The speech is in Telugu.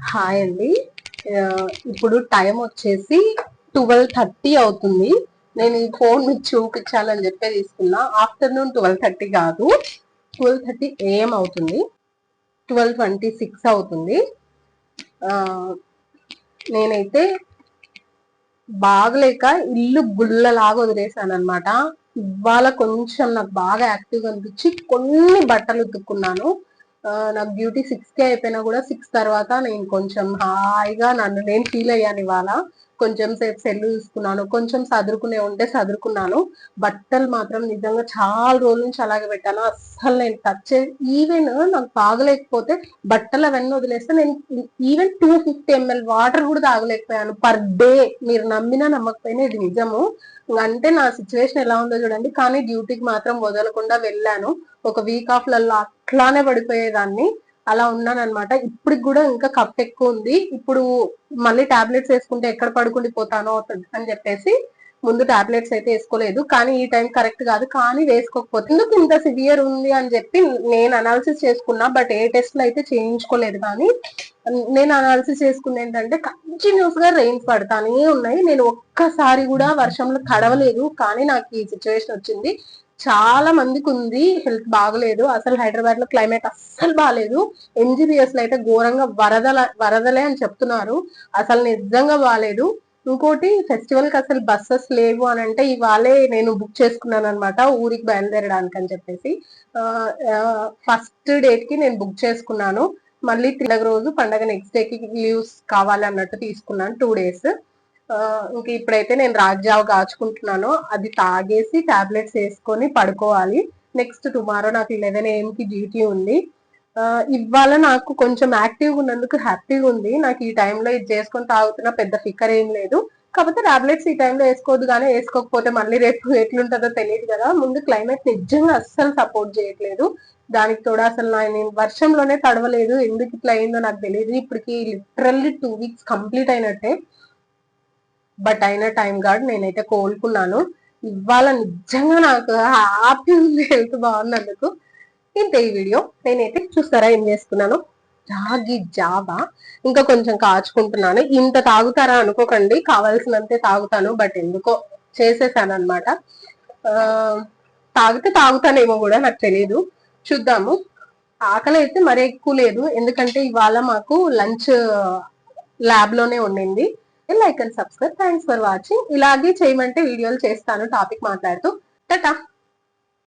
హాయ్ అండి. ఇప్పుడు టైం వచ్చేసి 12:30 అవుతుంది. నేను ఈ ఫోన్ మీకు చూపించాలని చెప్పి తీసుకున్నా. ఆఫ్టర్నూన్ 12:30 కాదు, 12:30 AM అవుతుంది. 12:26 అవుతుంది. నేనైతే బాగలేక ఇల్లు గుళ్ళలాగా వదిలేసాను అనమాట. ఇవాళ కొంచెం నాకు బాగా యాక్టివ్గా అనిపించి కొన్ని బట్టలు ఉతుక్కున్నాను. నాకు డ్యూటీ 6కే అయిపోయినా కూడా 6 తర్వాత నేను కొంచెం హాయిగా నన్ను నేను ఫీల్ అయ్యాను. ఇవాళ కొంచెం సేపు సెల్లు చూసుకున్నాను, కొంచెం సదురుకునే ఉంటే సదురుకున్నాను. బట్టలు మాత్రం నిజంగా చాలా రోజుల నుంచి అలాగే పెట్టాను. అస్సలు నేను టచ్ ఈవెన్ నాకు బాగలేకపోతే బట్టలు అవన్నీ వదిలేస్తే నేను ఈవెన్ 250 ml వాటర్ కూడా తాగలేకపోయాను పర్ డే. మీరు నమ్మినా నమ్మకపోయినా ఇది నిజము. అంటే నా సిచ్యువేషన్ ఎలా ఉందో చూడండి. కానీ డ్యూటీకి మాత్రం వదలకుండా వెళ్ళాను. ఒక వీక్ ఆఫ్ లలో అట్లానే పడిపోయేదాన్ని. అలా ఉన్నాను అనమాట. ఇప్పటికి కూడా ఇంకా కఫ్ ఎక్కువ ఉంది. ఇప్పుడు మళ్ళీ టాబ్లెట్స్ వేసుకుంటే ఎక్కడ పడుకుండి పోతానో అని చెప్పేసి ముందు టాబ్లెట్స్ అయితే వేసుకోలేదు. కానీ ఈ టైం కరెక్ట్ కాదు, కానీ వేసుకోకపోతే ఎందుకు ఇంత సివియర్ ఉంది అని చెప్పి నేను అనాలిసిస్ చేసుకున్నా. బట్ ఏ టెస్ట్లు అయితే చేయించుకోలేదు. కానీ నేను అనాలిసిస్ చేసుకుంది ఏంటంటే కంటిన్యూస్ గా రెయిన్స్ పడతానే ఉన్నాయి. నేను ఒక్కసారి కూడా వర్షంలో తడవలేదు, కానీ నాకు ఈ సిచ్యువేషన్ వచ్చింది. చాలా మందికి ఉంది, హెల్త్ బాగలేదు. అసలు హైదరాబాద్ లో క్లైమేట్ అస్సలు బాగాలేదు. NGBS లో అయితే ఘోరంగా వరదలే అని చెప్తున్నారు. అసలు నిజంగా బాగాలేదు. ఇంకోటి ఫెస్టివల్ కి అసలు బస్సెస్ లేవు అని అంటే ఇవాళే నేను బుక్ చేసుకున్నాను అనమాట, ఊరికి బయలుదేరడానికి అని చెప్పేసి. ఫస్ట్ డేట్ కి నేను బుక్ చేసుకున్నాను. మళ్ళీ పండగ రోజు, పండగ నెక్స్ట్ డే కి లీవ్స్ కావాలి అన్నట్టు తీసుకున్నాను 2 days. ఇంక ఇప్పుడైతే నేను రాజ్యావ్ కాచుకుంటున్నాను. అది తాగేసి టాబ్లెట్స్ వేసుకొని పడుకోవాలి. నెక్స్ట్ టుమారో నాకు 11 AM కి డ్యూటీ ఉంది. ఇవాళ నాకు కొంచెం యాక్టివ్గా ఉన్నందుకు హ్యాపీగా ఉంది. నాకు ఈ టైంలో ఇది చేసుకొని తాగుతున్నా పెద్ద ఫికర్ ఏం లేదు. కాకపోతే టాబ్లెట్స్ ఈ టైంలో వేసుకోవద్దు, కానీ వేసుకోకపోతే మళ్ళీ రేపు ఎట్లుంటుందో తెలియదు కదా. ముందు క్లైమేట్ నిజంగా అస్సలు సపోర్ట్ చేయట్లేదు. దానికి తోడు అసలు నేను వర్షంలోనే తడవలేదు. ఎందుకు ఇట్లా అయిందో నాకు తెలియదు. ఇప్పటికి లిటరల్లీ 2 weeks కంప్లీట్ అయినట్టే. బట్ అయిన టైం గాడ్ నేనైతే కోలుకున్నాను. ఇవాళ నిజంగా నాకు హ్యాపీ ఉంది హెల్త్ బాగున్నందుకు. ఇంతే ఈ వీడియో. నేనైతే చూస్తారా ఏం చేసుకున్నాను. రాగి జావా ఇంకా కొంచెం కాచుకుంటున్నాను. ఇంత తాగుతారా అనుకోకండి, కావాల్సినంతే తాగుతాను. బట్ ఎందుకో చేసేసాను అనమాట. తాగితే తాగుతానేమో కూడా నాకు తెలియదు, చూద్దాము. ఆకలి అయితే మరీ ఎక్కువ లేదు, ఎందుకంటే ఇవాళ మాకు లంచ్ ల్యాబ్ లోనే ఉండింది. Like and subscribe. Thanks for watching. ఇలాగే చేయమంటే వీడియోలు చేస్తాను టాపిక్ మాట్లాడుతూ. టాటా.